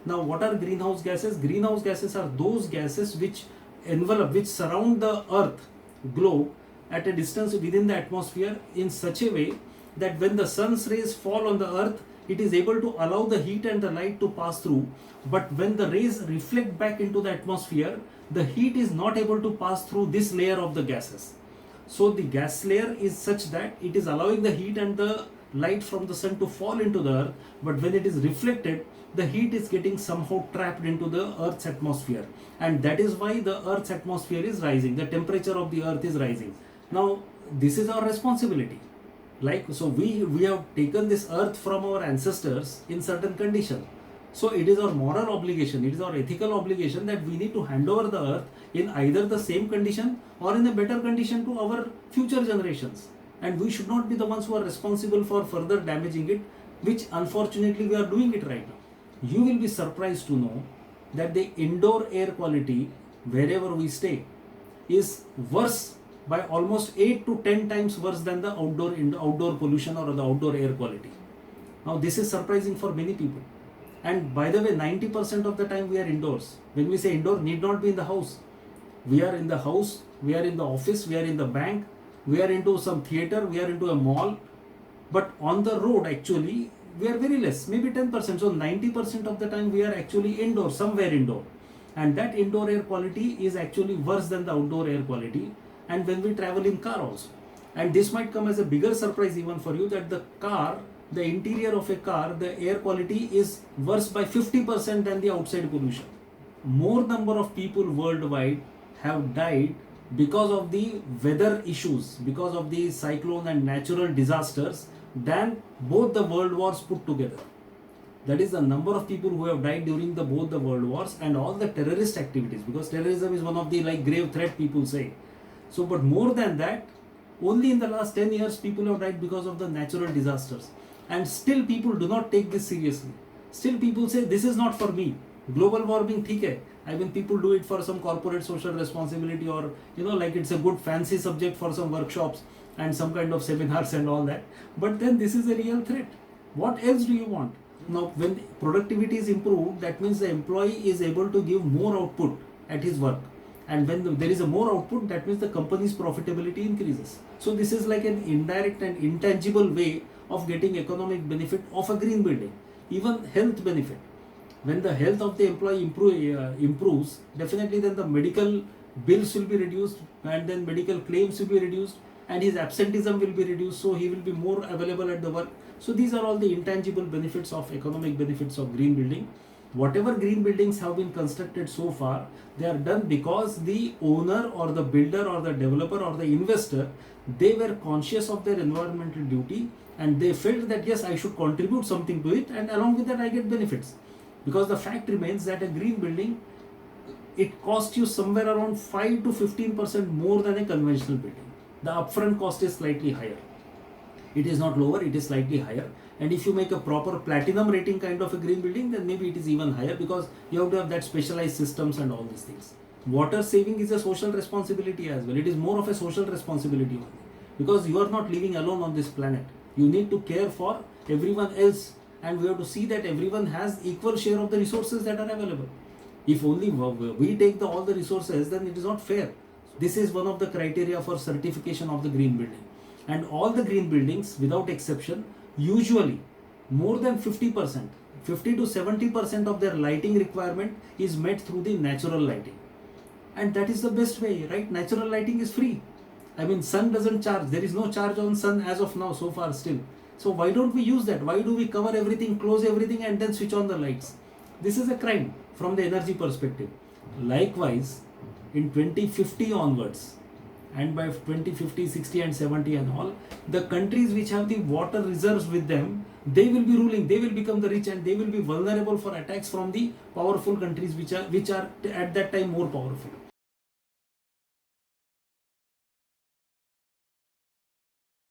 Now, what are greenhouse gases? Greenhouse gases are those gases which which surround the earth globe at a distance within the atmosphere in such a way that when the sun's rays fall on the earth, it is able to allow the heat and the light to pass through. But when the rays reflect back into the atmosphere, the heat is not able to pass through this layer of the gases. So the gas layer is such that it is allowing the heat and the light from the sun to fall into the earth, but when it is reflected, the heat is getting somehow trapped into the earth's atmosphere, and that is why the earth's atmosphere is rising, the temperature of the earth is rising. Now this is our responsibility. So we have taken this earth from our ancestors in certain condition. So it is our moral obligation, it is our ethical obligation that we need to hand over the earth in either the same condition or in a better condition to our future generations. And we should not be the ones who are responsible for further damaging it, which unfortunately we are doing it right now. You will be surprised to know that the indoor air quality wherever we stay is worse by almost 8 to 10 times worse than the outdoor pollution or the outdoor air quality. Now this is surprising for many people. And by the way, 90% of the time we are indoors. When we say indoor, need not be in the house. We are in the house, we are in the office, we are in the bank, we are into some theater, we are into a mall. But on the road actually, we are very less, maybe 10%. So 90% of the time we are actually indoor, somewhere indoor. And that indoor air quality is actually worse than the outdoor air quality. And when we travel in car also. And this might come as a bigger surprise even for you, that the interior of a car, the air quality is worse by 50% than the outside pollution. More number of people worldwide have died because of the weather issues, because of the cyclone and natural disasters, than both the world wars put together. That is the number of people who have died during both the world wars and all the terrorist activities, because terrorism is one of the grave threat people say. So, but more than that, only in the last 10 years people have died because of the natural disasters. And still people do not take this seriously. Still people say this is not for me. Global warming, theek hai. I mean, people do it for some corporate social responsibility, or it's a good fancy subject for some workshops and some kind of seminars and all that. But then this is a real threat. What else do you want? Now, when productivity is improved, that means the employee is able to give more output at his work. And when there is a more output, that means the company's profitability increases. So this is like an indirect and intangible way of getting economic benefit of a green building. Even health benefit. When the health of the employee improves, definitely then the medical bills will be reduced, and then medical claims will be reduced, and his absenteeism will be reduced, so he will be more available at the work. So these are all the intangible benefits of economic benefits of green building. Whatever green buildings have been constructed so far, they are done because the owner or the builder or the developer or the investor, they were conscious of their environmental duty, and they felt that yes, I should contribute something to it, and along with that I get benefits. Because the fact remains that a green building, it costs you somewhere around 5 to 15% more than a conventional building. The upfront cost is slightly higher. It is not lower, it is slightly higher. And if you make a proper platinum rating kind of a green building, then maybe it is even higher, because you have to have that specialized systems and all these things. Water saving is a social responsibility as well. It is more of a social responsibility only, because you are not living alone on this planet. You need to care for everyone else, and we have to see that everyone has equal share of the resources that are available. If only we take all the resources, then it is not fair. This is one of the criteria for certification of the green building. And all the green buildings, without exception, usually more than 50%, 50 to 70% of their lighting requirement is met through the natural lighting. And that is the best way, right? Natural lighting is free. I mean, sun doesn't charge. There is no charge on sun as of now, so far still. So why don't we use that? Why do we cover everything, close everything, and then switch on the lights? This is a crime from the energy perspective. Likewise, in 2050 onwards, and by 2050, 60 and 70 and all, the countries which have the water reserves with them, they will be ruling, they will become the rich, and they will be vulnerable for attacks from the powerful countries which are at that time more powerful.